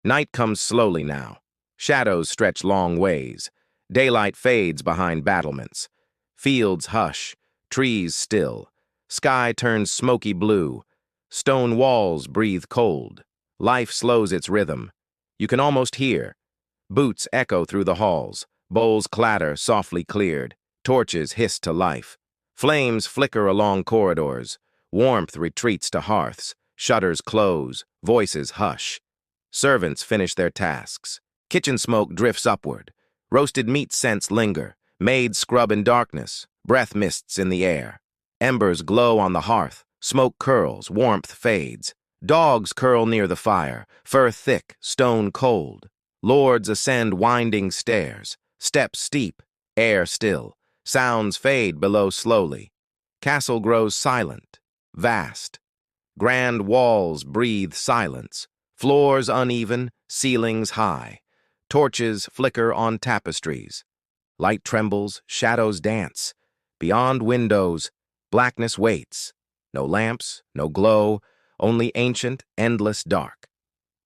Night comes slowly now. Shadows stretch long ways. Daylight fades behind battlements. Fields hush, trees still. Sky turns smoky blue. Stone walls breathe cold. Life slows its rhythm. You can almost hear. Boots echo through the halls. Bowls clatter, softly cleared. Torches hiss to life. Flames flicker along corridors. Warmth retreats to hearths. Shutters close. Voices hush. Servants finish their tasks. Kitchen smoke drifts upward. Roasted meat scents linger. Maids scrub in darkness. Breath mists in the air. Embers glow on the hearth. Smoke curls. Warmth fades. Dogs curl near the fire. Fur thick, stone cold. Lords ascend winding stairs. Steps steep. Air still. Sounds fade below slowly. Castle grows silent. Vast. Grand walls breathe silence. Floors uneven, ceilings high. Torches flicker on tapestries. Light trembles, shadows dance. Beyond windows, blackness waits. No lamps, no glow, only ancient, endless dark.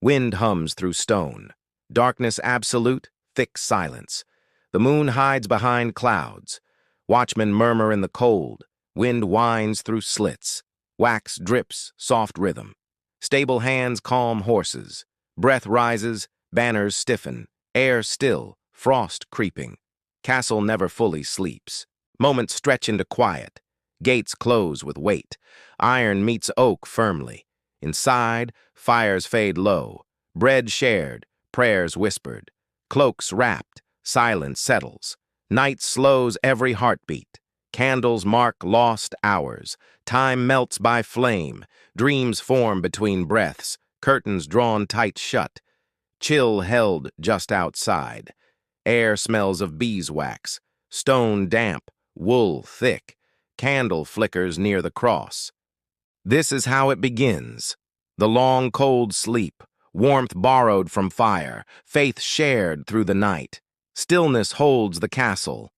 Wind hums through stone. Darkness absolute, thick silence. The moon hides behind clouds. Watchmen murmur in the cold. Wind whines through slits. Wax drips, soft rhythm. Stable hands calm horses. Breath rises, banners stiffen. Air still, frost creeping. Castle never fully sleeps. Moments stretch into quiet. Gates close with weight. Iron meets oak firmly. Inside, fires fade low. Bread shared, prayers whispered. Cloaks wrapped, silence settles. Night slows every heartbeat. Candles mark lost hours. Time melts by flame. Dreams form between breaths. Curtains drawn tight shut. Chill held just outside. Air smells of beeswax. Stone damp. Wool thick. Candle flickers near the cross. This is how it begins. The long, cold sleep. Warmth borrowed from fire. Faith shared through the night. Stillness holds the castle.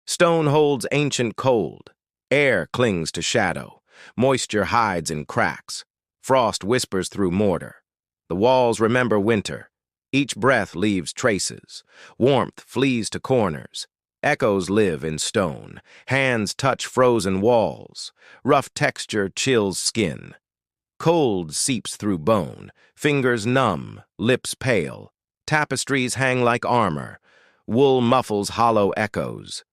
Stone holds ancient cold. Air clings to shadow. Moisture hides in cracks. Frost whispers through mortar. The walls remember winter. Each breath leaves traces. Warmth flees to corners. Echoes live in stone. Hands touch frozen walls. Rough texture chills skin. Cold seeps through bone. Fingers numb, lips pale. Tapestries hang like armor. Wool muffles hollow echoes.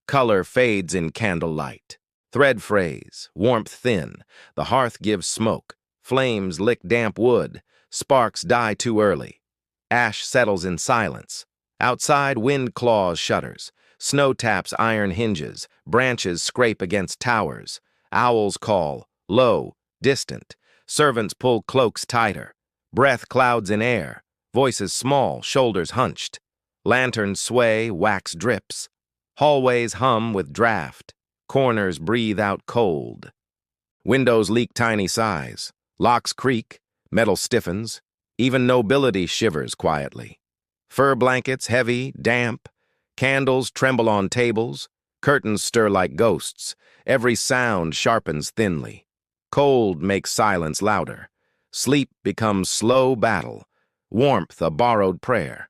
Color fades in candlelight. Thread frays, warmth thin. The hearth gives smoke. Flames lick damp wood. Sparks die too early. Ash settles in silence. Outside, wind claws shutters. Snow taps iron hinges. Branches scrape against towers. Owls call, low, distant. Servants pull cloaks tighter. Breath clouds in air. Voices small, shoulders hunched. Lanterns sway, wax drips. Hallways hum with draft. Corners breathe out cold. Windows leak tiny sighs. Locks creak. Metal stiffens. Even nobility shivers quietly. Fur blankets heavy, damp. Candles tremble on tables. Curtains stir like ghosts. Every sound sharpens thinly. Cold makes silence louder. Sleep becomes slow battle. Warmth a borrowed prayer.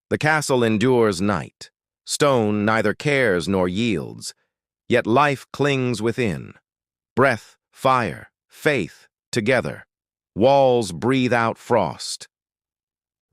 The castle endures night. Stone neither cares nor yields. Yet life clings within. Breath, fire, faith, together. Walls breathe out frost.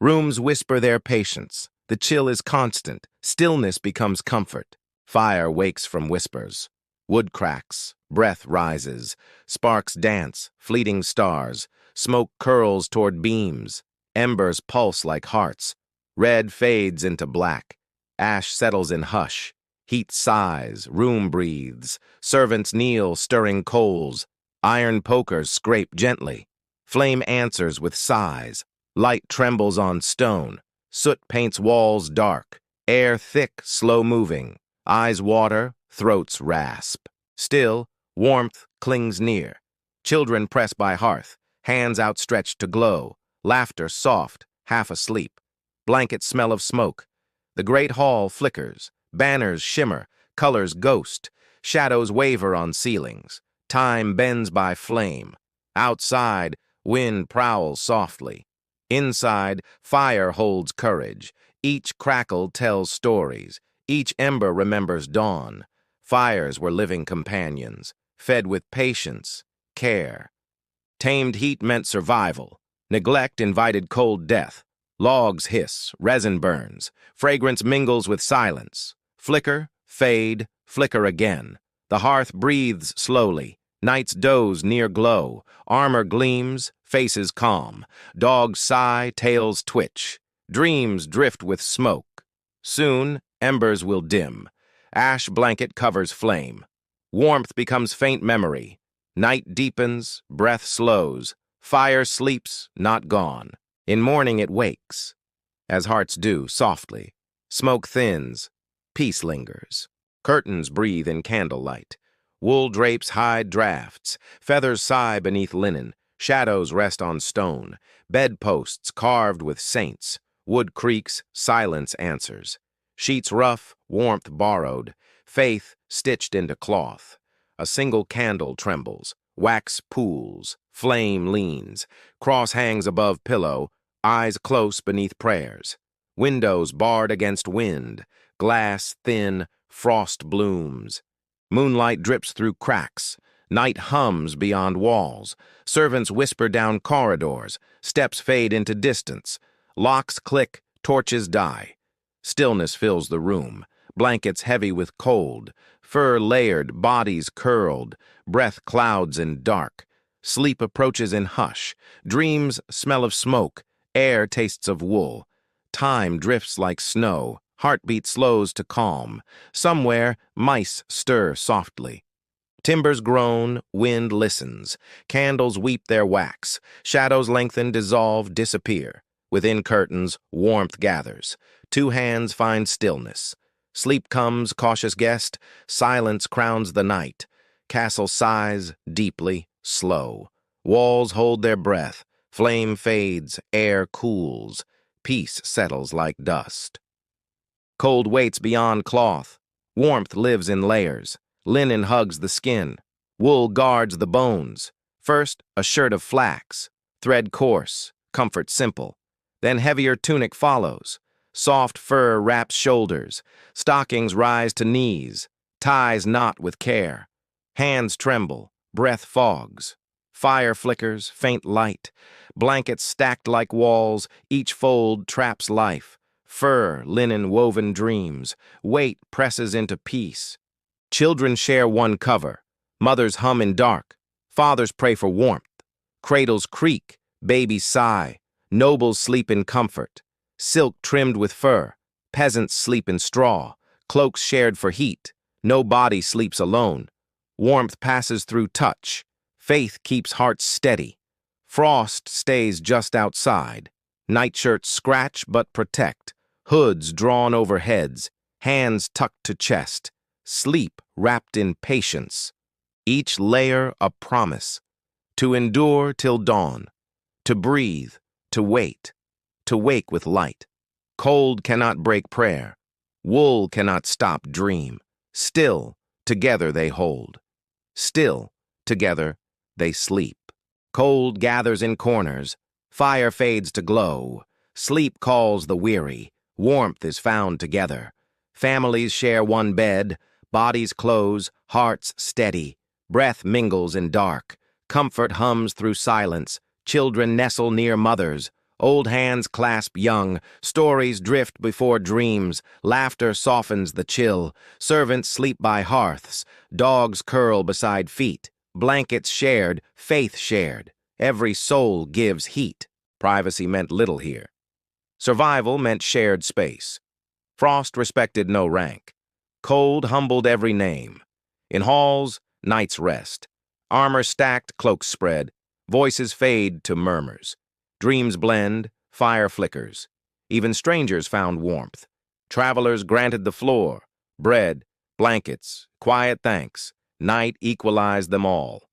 Rooms whisper their patience. The chill is constant. Stillness becomes comfort. Fire wakes from whispers. Wood cracks. Breath rises. Sparks dance. Fleeting stars. Smoke curls toward beams. Embers pulse like hearts. Red fades into black. Ash settles in hush. Heat sighs. Room breathes. Servants kneel, stirring coals. Iron pokers scrape gently. Flame answers with sighs. Light trembles on stone. Soot paints walls dark. Air thick, slow-moving. Eyes water, throats rasp. Still, warmth clings near. Children press by hearth. Hands outstretched to glow. Laughter soft, half asleep. Blanket smell of smoke. The great hall flickers. Banners shimmer. Colors ghost. Shadows waver on ceilings. Time bends by flame. Outside, wind prowls softly. Inside, fire holds courage. Each crackle tells stories. Each ember remembers dawn. Fires were living companions, fed with patience, care. Tamed heat meant survival. Neglect invited cold death. Logs hiss, resin burns. Fragrance mingles with silence. Flicker, fade, flicker again. The hearth breathes slowly. Nights doze near glow. Armor gleams, faces calm. Dogs sigh, tails twitch. Dreams drift with smoke. Soon, embers will dim. Ash blanket covers flame. Warmth becomes faint memory. Night deepens, breath slows. Fire sleeps, not gone. In morning it wakes, as hearts do, softly. Smoke thins, peace lingers. Curtains breathe in candlelight. Wool drapes hide drafts. Feathers sigh beneath linen. Shadows rest on stone. Bedposts carved with saints. Wood creaks, silence answers. Sheets rough, warmth borrowed. Faith stitched into cloth. A single candle trembles. Wax pools. Flame leans. Cross hangs above pillow. Eyes close beneath prayers. Windows barred against wind. Glass thin. Frost blooms. Moonlight drips through cracks. Night hums beyond walls. Servants whisper down corridors. Steps fade into distance. Locks click. Torches die. Stillness fills the room. Blankets heavy with cold. Fur layered. Bodies curled. Breath clouds in dark. Sleep approaches in hush. Dreams smell of smoke. Air tastes of wool. Time drifts like snow. Heartbeat slows to calm. Somewhere, mice stir softly. Timbers groan, wind listens. Candles weep their wax. Shadows lengthen, dissolve, disappear. Within curtains, warmth gathers. Two hands find stillness. Sleep comes, cautious guest. Silence crowns the night. Castle sighs, deeply, slow. Walls hold their breath. Flame fades, air cools. Peace settles like dust. Cold waits beyond cloth. Warmth lives in layers. Linen hugs the skin. Wool guards the bones. First, a shirt of flax. Thread coarse, comfort simple. Then heavier tunic follows. Soft fur wraps shoulders. Stockings rise to knees. Ties knot with care. Hands tremble. Breath fogs. Fire flickers, faint light. Blankets stacked like walls. Each fold traps life. Fur, linen woven dreams. Weight presses into peace. Children share one cover. Mothers hum in dark. Fathers pray for warmth. Cradles creak. Babies sigh. Nobles sleep in comfort. Silk trimmed with fur. Peasants sleep in straw. Cloaks shared for heat. No body sleeps alone. Warmth passes through touch. Faith keeps hearts steady. Frost stays just outside. Nightshirts scratch but protect. Hoods drawn over heads. Hands tucked to chest. Sleep wrapped in patience. Each layer a promise. To endure till dawn. To breathe. To wait. To wake with light. Cold cannot break prayer. Wool cannot stop dream. Still, together they hold. Still, together, they sleep. Cold gathers in corners. Fire fades to glow. Sleep calls the weary. Warmth is found together. Families share one bed. Bodies close. Hearts steady. Breath mingles in dark. Comfort hums through silence. Children nestle near mothers. Old hands clasp young. Stories drift before dreams. Laughter softens the chill. Servants sleep by hearths. Dogs curl beside feet. Blankets shared, faith shared. Every soul gives heat. Privacy meant little here. Survival meant shared space. Frost respected no rank. Cold humbled every name. In halls, nights rest. Armor stacked, cloaks spread. Voices fade to murmurs. Dreams blend, fire flickers. Even strangers found warmth. Travelers granted the floor. Bread, blankets, quiet thanks. Night equalized them all.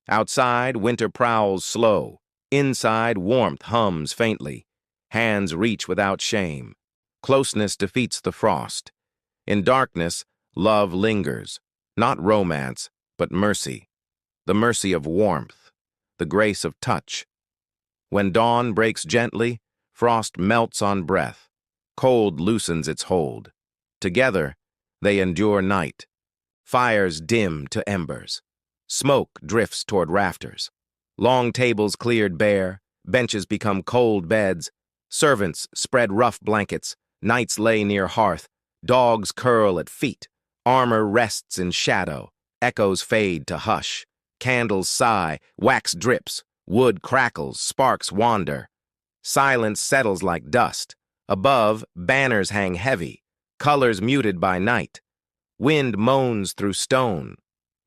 Outside, winter prowls slow. Inside, warmth hums faintly. Hands reach without shame. Closeness defeats the frost. In darkness, love lingers. Not romance, but mercy. The mercy of warmth. The grace of touch. When dawn breaks gently, frost melts on breath. Cold loosens its hold. Together, they endure night. Fires dim to embers. Smoke drifts toward rafters. Long tables cleared bare, benches become cold beds. Servants spread rough blankets, knights lay near hearth, dogs curl at feet. Armor rests in shadow, echoes fade to hush. Candles sigh, wax drips, wood crackles, sparks wander. Silence settles like dust. Above, banners hang heavy, colors muted by night. Wind moans through stone.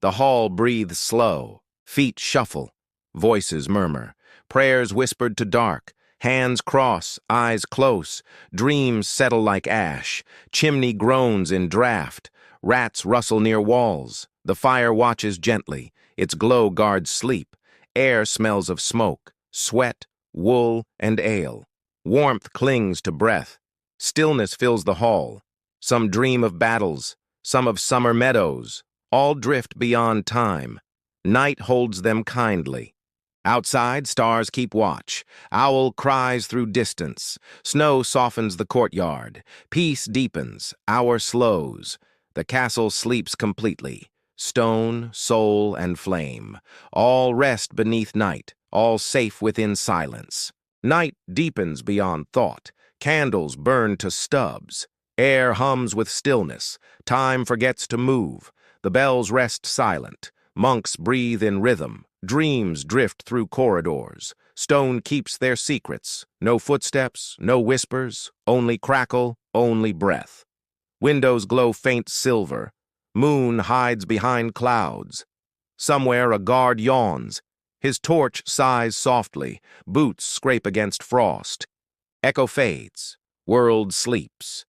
The hall breathes slow. Feet shuffle. Voices murmur. Prayers whispered to dark. Hands cross, eyes close. Dreams settle like ash. Chimney groans in draught. Rats rustle near walls. The fire watches gently. Its glow guards sleep. Air smells of smoke, sweat, wool, and ale. Warmth clings to breath. Stillness fills the hall. Some dream of battles, some of summer meadows. All drift beyond time. Night holds them kindly. Outside, stars keep watch. Owl cries through distance. Snow softens the courtyard. Peace deepens. Hour slows. The castle sleeps completely. Stone, soul, and flame. All rest beneath night. All safe within silence. Night deepens beyond thought. Candles burn to stubs. Air hums with stillness. Time forgets to move. The bells rest silent. Monks breathe in rhythm. Dreams drift through corridors. Stone keeps their secrets. No footsteps, no whispers, only crackle, only breath. Windows glow faint silver. Moon hides behind clouds. Somewhere a guard yawns. His torch sighs softly. Boots scrape against frost. Echo fades. World sleeps.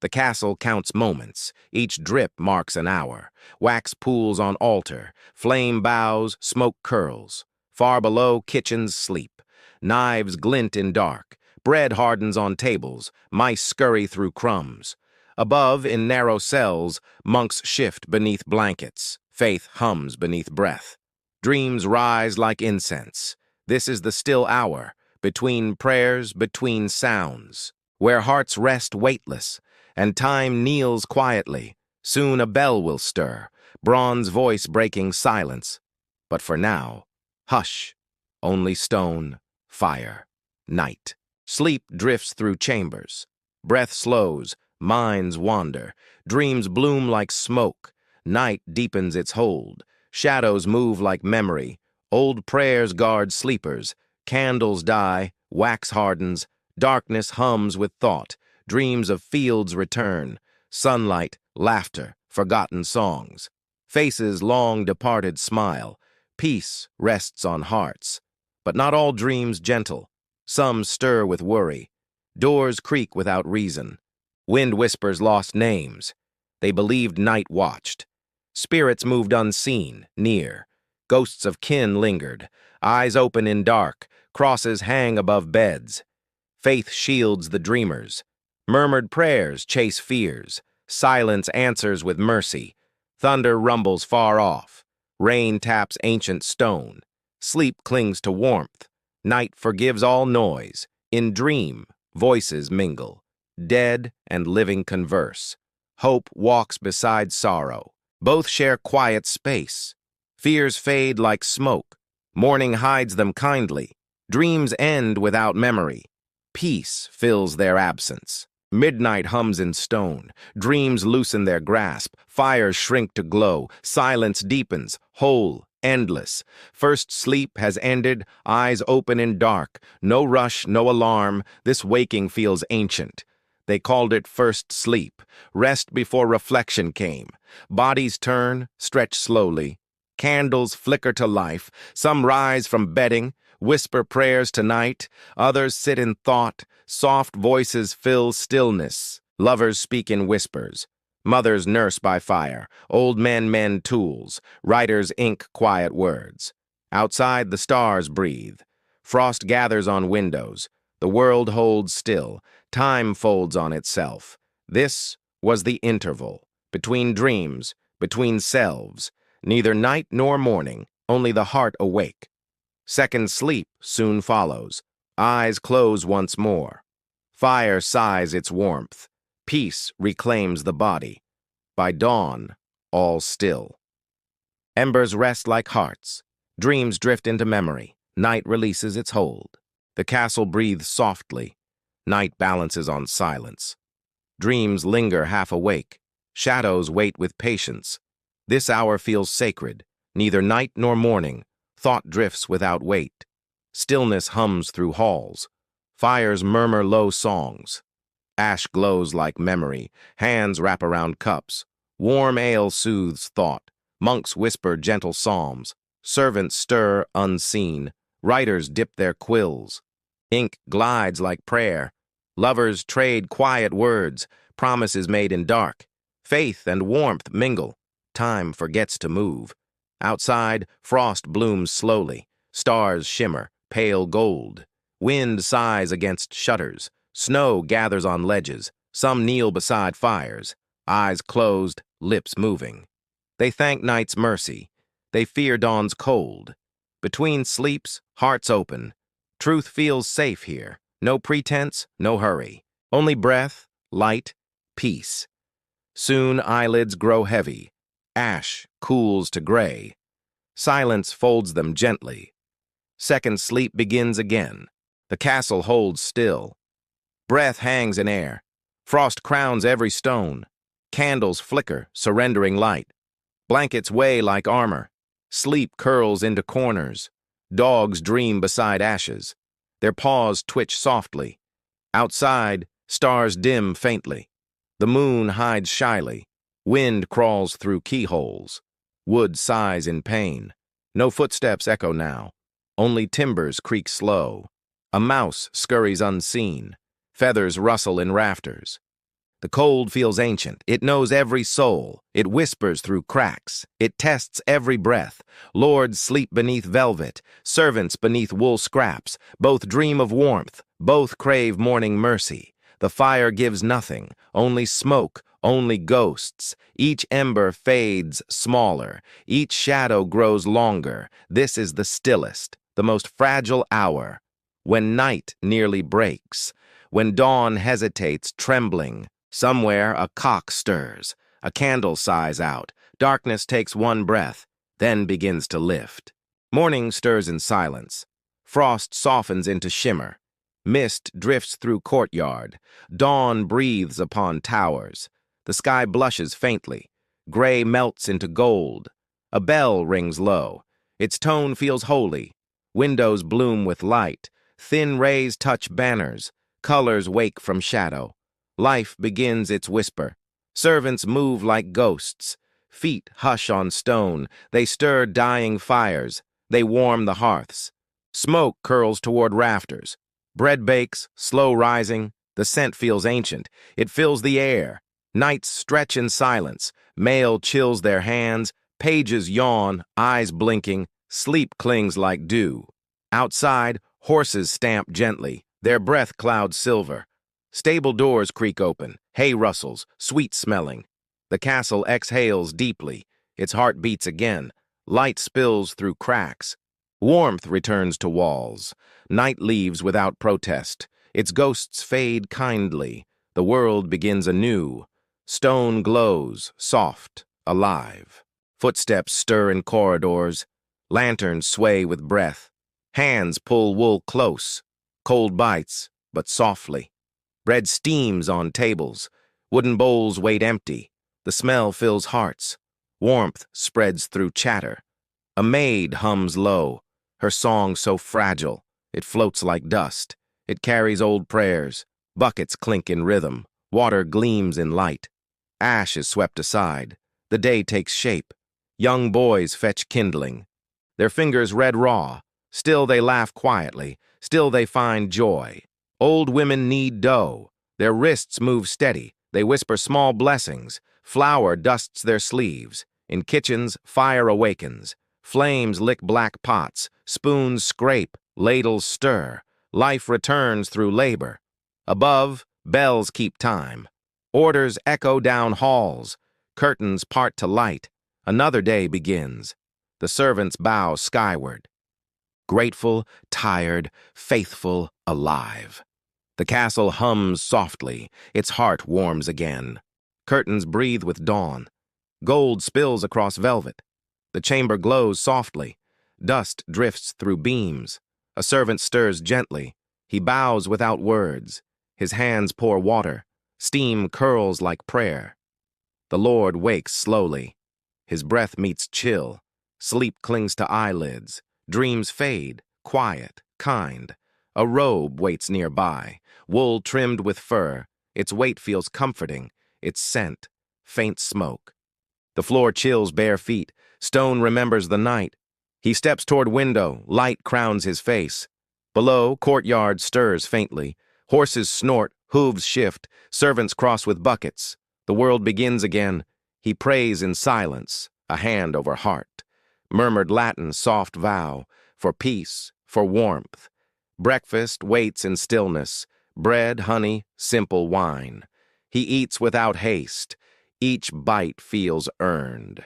The castle counts moments. Each drip marks an hour. Wax pools on altar. Flame bows, smoke curls. Far below, kitchens sleep. Knives glint in dark. Bread hardens on tables. Mice scurry through crumbs. Above, in narrow cells, monks shift beneath blankets. Faith hums beneath breath. Dreams rise like incense. This is the still hour, between prayers, between sounds, where hearts rest weightless, and time kneels quietly. Soon a bell will stir, bronze voice breaking silence. But for now, hush, only stone, fire, night. Sleep drifts through chambers. Breath slows, minds wander. Dreams bloom like smoke. Night deepens its hold. Shadows move like memory. Old prayers guard sleepers. Candles die, wax hardens. Darkness hums with thought. Dreams of fields return. Sunlight, laughter, forgotten songs. Faces long departed smile. Peace rests on hearts. But not all dreams gentle. Some stir with worry. Doors creak without reason. Wind whispers lost names. They believed night watched. Spirits moved unseen, near. Ghosts of kin lingered. Eyes open in dark. Crosses hang above beds. Faith shields the dreamers. Murmured prayers chase fears. Silence answers with mercy. Thunder rumbles far off. Rain taps ancient stone. Sleep clings to warmth. Night forgives all noise. In dream, voices mingle. Dead and living converse. Hope walks beside sorrow. Both share quiet space. Fears fade like smoke. Morning hides them kindly. Dreams end without memory. Peace fills their absence. Midnight hums in stone. Dreams loosen their grasp. Fires shrink to glow. Silence deepens, whole, endless. First sleep has ended, eyes open in dark. No rush, no alarm. This waking feels ancient. They called it first sleep. Rest before reflection came. Bodies turn, stretch slowly. Candles flicker to life. Some rise from bedding, whisper prayers to night. Others sit in thought. Soft voices fill stillness. Lovers speak in whispers. Mothers nurse by fire. Old men mend tools. Writers ink quiet words. Outside, the stars breathe. Frost gathers on windows. The world holds still. Time folds on itself. This was the interval. Between dreams, between selves. Neither night nor morning, only the heart awake. Second sleep soon follows. Eyes close once more. Fire sighs its warmth. Peace reclaims the body. By dawn, all still. Embers rest like hearts. Dreams drift into memory. Night releases its hold. The castle breathes softly. Night balances on silence. Dreams linger half awake. Shadows wait with patience. This hour feels sacred. Neither night nor morning. Thought drifts without weight. Stillness hums through halls. Fires murmur low songs. Ash glows like memory. Hands wrap around cups. Warm ale soothes thought. Monks whisper gentle psalms. Servants stir unseen. Writers dip their quills. Ink glides like prayer. Lovers trade quiet words. Promises made in dark. Faith and warmth mingle. Time forgets to move. Outside, frost blooms slowly. Stars shimmer, pale gold. Wind sighs against shutters. Snow gathers on ledges. Some kneel beside fires. Eyes closed, lips moving. They thank night's mercy. They fear dawn's cold. Between sleeps, hearts open. Truth feels safe here. No pretense, no hurry. Only breath, light, peace. Soon eyelids grow heavy. Ash cools to gray. Silence folds them gently. Second sleep begins again. The castle holds still. Breath hangs in air. Frost crowns every stone. Candles flicker, surrendering light. Blankets weigh like armor. Sleep curls into corners. Dogs dream beside ashes. Their paws twitch softly. Outside, stars dim faintly. The moon hides shyly. Wind crawls through keyholes. Wood sighs in pain. No footsteps echo now. Only timbers creak slow. A mouse scurries unseen. Feathers rustle in rafters. The cold feels ancient. It knows every soul. It whispers through cracks. It tests every breath. Lords sleep beneath velvet. Servants beneath wool scraps. Both dream of warmth. Both crave morning mercy. The fire gives nothing. Only smoke. Only ghosts. Each ember fades smaller. Each shadow grows longer. This is the stillest, the most fragile hour. When night nearly breaks. When dawn hesitates, trembling. Somewhere a cock stirs. A candle sighs out. Darkness takes one breath, then begins to lift. Morning stirs in silence. Frost softens into shimmer. Mist drifts through courtyard. Dawn breathes upon towers. The sky blushes faintly. Gray melts into gold. A bell rings low. Its tone feels holy. Windows bloom with light. Thin rays touch banners. Colors wake from shadow. Life begins its whisper. Servants move like ghosts. Feet hush on stone. They stir dying fires. They warm the hearths. Smoke curls toward rafters. Bread bakes, slow rising. The scent feels ancient. It fills the air. Nights stretch in silence. Mail chills their hands. Pages yawn, eyes blinking. Sleep clings like dew. Outside, horses stamp gently. Their breath clouds silver. Stable doors creak open. Hay rustles, sweet-smelling. The castle exhales deeply. Its heart beats again. Light spills through cracks. Warmth returns to walls. Night leaves without protest. Its ghosts fade kindly. The world begins anew. Stone glows, soft, alive. Footsteps stir in corridors. Lanterns sway with breath. Hands pull wool close. Cold bites, but softly. Bread steams on tables. Wooden bowls wait empty. The smell fills hearts. Warmth spreads through chatter. A maid hums low. Her song so fragile. It floats like dust. It carries old prayers. Buckets clink in rhythm. Water gleams in light. Ash is swept aside. The day takes shape. Young boys fetch kindling. Their fingers red raw. Still they laugh quietly. Still they find joy. Old women knead dough. Their wrists move steady. They whisper small blessings. Flour dusts their sleeves. In kitchens, fire awakens. Flames lick black pots. Spoons scrape. Ladles stir. Life returns through labor. Above, bells keep time. Orders echo down halls. Curtains part to light. Another day begins. The servants bow skyward. Grateful, tired, faithful, alive. The castle hums softly, its heart warms again. Curtains breathe with dawn. Gold spills across velvet. The chamber glows softly. Dust drifts through beams. A servant stirs gently. He bows without words. His hands pour water. Steam curls like prayer. The Lord wakes slowly. His breath meets chill. Sleep clings to eyelids. Dreams fade, quiet, kind. A robe waits nearby, wool trimmed with fur. Its weight feels comforting, its scent, faint smoke. The floor chills bare feet. Stone remembers the night. He steps toward window, light crowns his face. Below, courtyard stirs faintly. Horses snort, hooves shift, servants cross with buckets. The world begins again. He prays in silence, a hand over heart. Murmured Latin soft vow, for peace, for warmth. Breakfast waits in stillness, bread, honey, simple wine. He eats without haste. Each bite feels earned.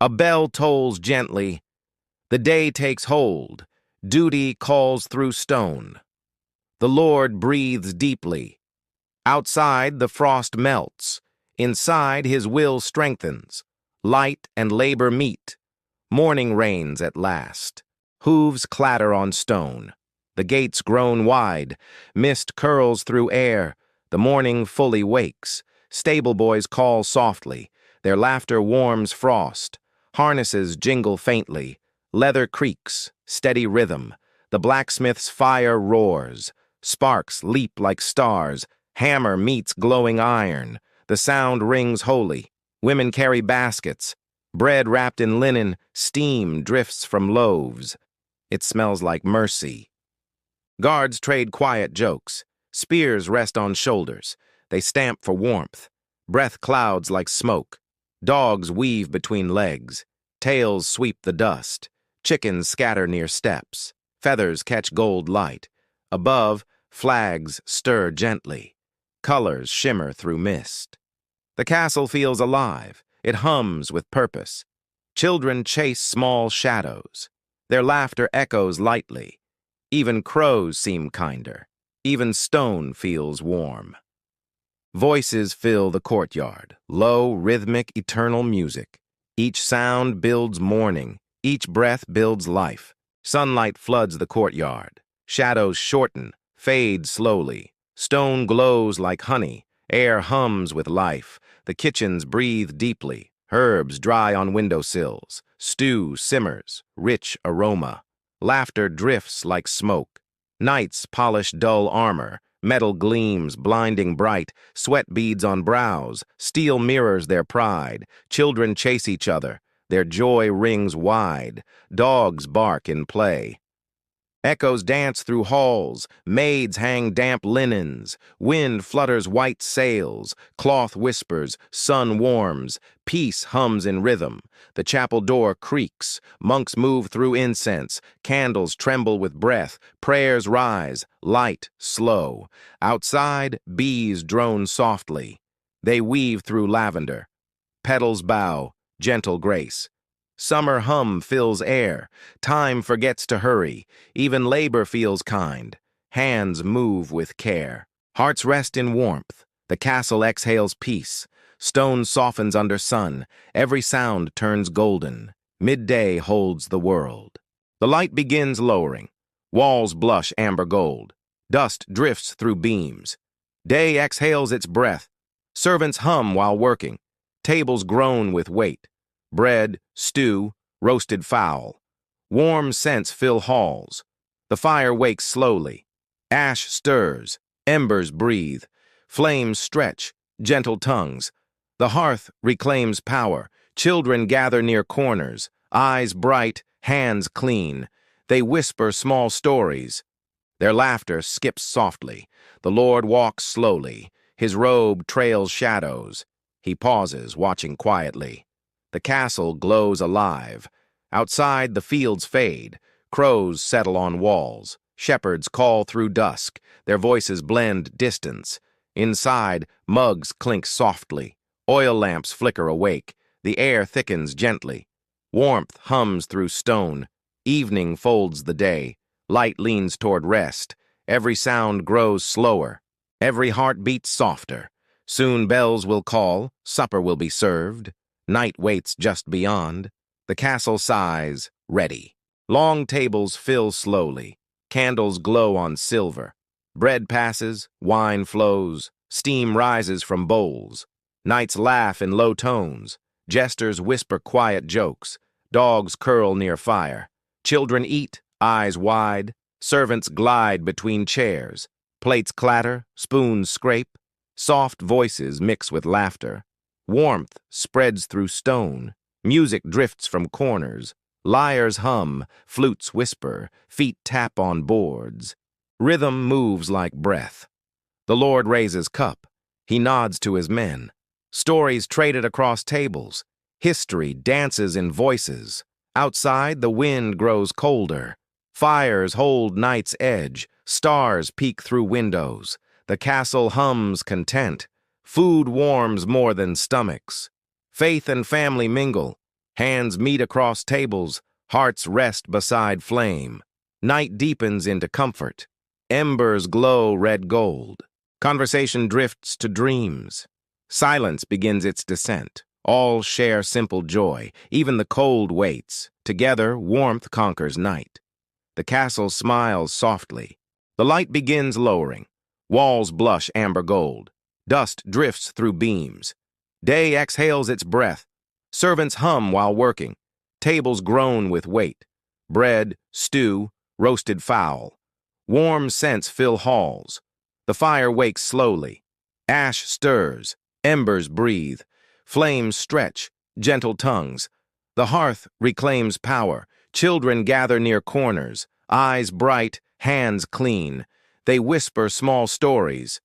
A bell tolls gently. The day takes hold. Duty calls through stone. The Lord breathes deeply. Outside, the frost melts. Inside, his will strengthens. Light and labor meet. Morning reigns at last. Hooves clatter on stone. The gates groan wide. Mist curls through air. The morning fully wakes. Stable boys call softly. Their laughter warms frost. Harnesses jingle faintly. Leather creaks, steady rhythm. The blacksmith's fire roars. Sparks leap like stars. Hammer meets glowing iron. The sound rings holy. Women carry baskets. Bread wrapped in linen, steam drifts from loaves. It smells like mercy. Guards trade quiet jokes. Spears rest on shoulders. They stamp for warmth. Breath clouds like smoke. Dogs weave between legs. Tails sweep the dust. Chickens scatter near steps. Feathers catch gold light. Above, flags stir gently. Colors shimmer through mist. The castle feels alive. It hums with purpose. Children chase small shadows. Their laughter echoes lightly. Even crows seem kinder. Even stone feels warm. Voices fill the courtyard, low, rhythmic, eternal music. Each sound builds morning. Each breath builds life. Sunlight floods the courtyard. Shadows shorten, fade slowly. Stone glows like honey. Air hums with life. The kitchens breathe deeply. Herbs dry on windowsills. Stew simmers, rich aroma. Laughter drifts like smoke. Knights polish dull armor. Metal gleams, blinding bright. Sweat beads on brows. Steel mirrors their pride. Children chase each other. Their joy rings wide. Dogs bark in play. Echoes dance through halls, maids hang damp linens, wind flutters white sails, cloth whispers, sun warms, peace hums in rhythm. The chapel door creaks, monks move through incense, candles tremble with breath, prayers rise, light slow. Outside, bees drone softly. They weave through lavender. Petals bow, gentle grace. Summer hum fills air. Time forgets to hurry. Even labor feels kind. Hands move with care. Hearts rest in warmth. The castle exhales peace. Stone softens under sun. Every sound turns golden. Midday holds the world. The light begins lowering. Walls blush amber gold. Dust drifts through beams. Day exhales its breath. Servants hum while working. Tables groan with weight. Bread, stew, roasted fowl. Warm scents fill halls. The fire wakes slowly. Ash stirs, embers breathe. Flames stretch, gentle tongues. The hearth reclaims power. Children gather near corners. Eyes bright, hands clean. They whisper small stories. Their laughter skips softly. The Lord walks slowly. His robe trails shadows. He pauses, watching quietly. The castle glows alive. Outside, the fields fade. Crows settle on walls. Shepherds call through dusk. Their voices blend distance. Inside, mugs clink softly. Oil lamps flicker awake. The air thickens gently. Warmth hums through stone. Evening folds the day. Light leans toward rest. Every sound grows slower. Every heart beats softer. Soon bells will call. Supper will be served. Night waits just beyond. The castle sighs, ready. Long tables fill slowly. Candles glow on silver. Bread passes, wine flows, steam rises from bowls. Knights laugh in low tones. Jesters whisper quiet jokes. Dogs curl near fire. Children eat, eyes wide. Servants glide between chairs. Plates clatter, spoons scrape. Soft voices mix with laughter. Warmth spreads through stone. Music drifts from corners. Lyres hum, flutes whisper, feet tap on boards. Rhythm moves like breath. The Lord raises cup. He nods to his men. Stories traded across tables. History dances in voices. Outside, the wind grows colder. Fires hold night's edge. Stars peek through windows. The castle hums content. Food warms more than stomachs. Faith and family mingle. Hands meet across tables. Hearts rest beside flame. Night deepens into comfort. Embers glow red gold. Conversation drifts to dreams. Silence begins its descent. All share simple joy. Even the cold waits. Together, warmth conquers night. The castle smiles softly. The light begins lowering. Walls blush amber gold. Dust drifts through beams. Day exhales its breath. Servants hum while working. Tables groan with weight. Bread, stew, roasted fowl. Warm scents fill halls. The fire wakes slowly. Ash stirs. Embers breathe. Flames stretch. Gentle tongues. The hearth reclaims power. Children gather near corners. Eyes bright, hands clean. They whisper small stories.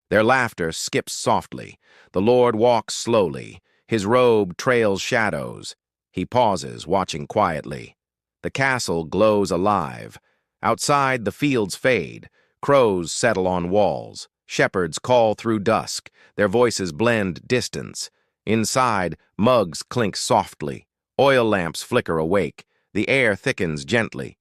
Their laughter skips softly. The Lord walks slowly. His robe trails shadows. He pauses, watching quietly. The castle glows alive. Outside, the fields fade. Crows settle on walls. Shepherds call through dusk. Their voices blend distance. Inside, mugs clink softly. Oil lamps flicker awake. The air thickens gently.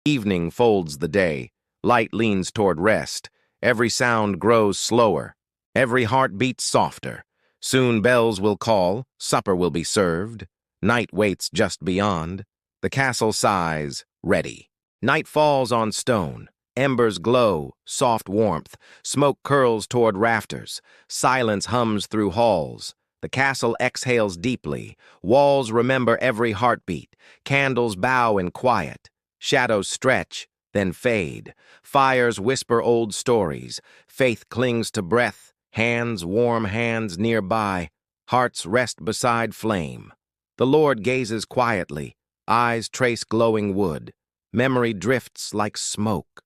Evening folds the day. Light leans toward rest. Every sound grows slower. Every heart beats softer. Soon bells will call. Supper will be served. Night waits just beyond. The castle sighs, ready. Night falls on stone. Embers glow, soft warmth. Smoke curls toward rafters. Silence hums through halls. The castle exhales deeply. Walls remember every heartbeat. Candles bow in quiet. Shadows stretch, then fade. Fires whisper old stories. Faith clings to breath. Warm hands nearby. Hearts rest beside flame. The Lord gazes quietly. Eyes trace glowing wood. Memory drifts like smoke.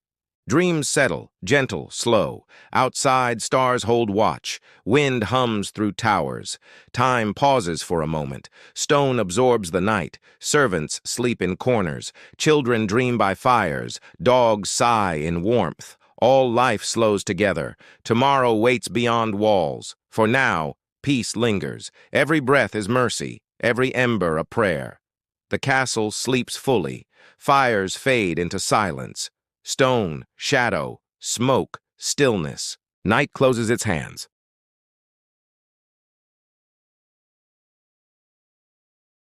Dreams settle, gentle, slow. Outside, stars hold watch. Wind hums through towers. Time pauses for a moment. Stone absorbs the night. Servants sleep in corners. Children dream by fires. Dogs sigh in warmth. All life slows together. Tomorrow waits beyond walls. For now, peace lingers. Every breath is mercy. Every ember a prayer. The castle sleeps fully. Fires fade into silence. Stone, shadow, smoke, stillness. Night closes its hands.